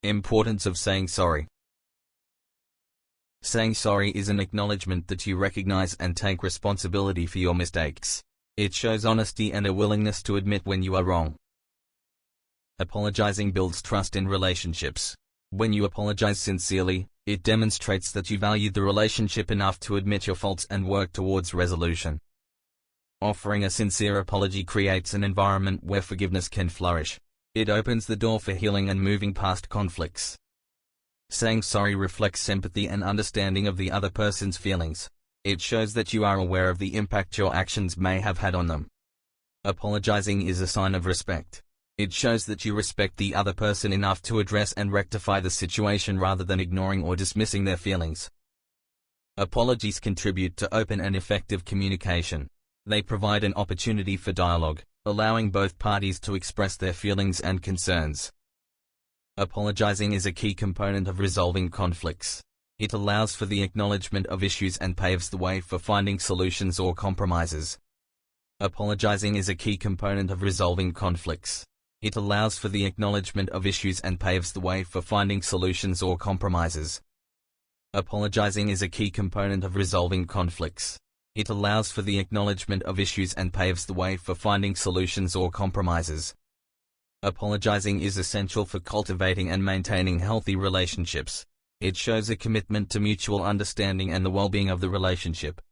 Importance of saying sorry. Saying sorry is an acknowledgement that you recognize and take responsibility for your mistakes. It shows honesty and a willingness to admit when you are wrong. Apologizing builds trust in relationships. When you apologize sincerely, it demonstrates that you value the relationship enough to admit your faults and work towards resolution. Offering a sincere apology creates an environment where forgiveness can flourish. It opens the door for healing and moving past conflicts. Saying sorry reflects empathy and understanding of the other person's feelings. It shows that you are aware of the impact your actions may have had on them. Apologizing is a sign of respect. It shows that you respect the other person enough to address and rectify the situation rather than ignoring or dismissing their feelings. Apologies contribute to open and effective communication. They provide an opportunity for dialogue, allowing both parties to express their feelings and concerns. Apologizing is a key component of resolving conflicts. It allows for the acknowledgement of issues and paves the way for finding solutions or compromises. Apologizing is a key component of resolving conflicts. It allows for the acknowledgement of issues and paves the way for finding solutions or compromises. Apologizing is a key component of resolving conflicts. It allows for the acknowledgement of issues and paves the way for finding solutions or compromises. Apologizing is essential for cultivating and maintaining healthy relationships. It shows a commitment to mutual understanding and the well-being of the relationship.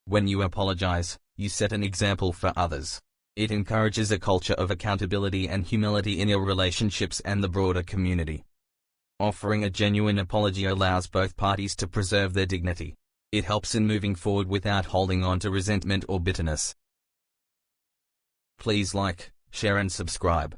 When you apologize, you set an example for others. It encourages a culture of accountability and humility in your relationships and the broader community. Offering a genuine apology allows both parties to preserve their dignity. It helps in moving forward without holding on to resentment or bitterness. Please like, share and subscribe.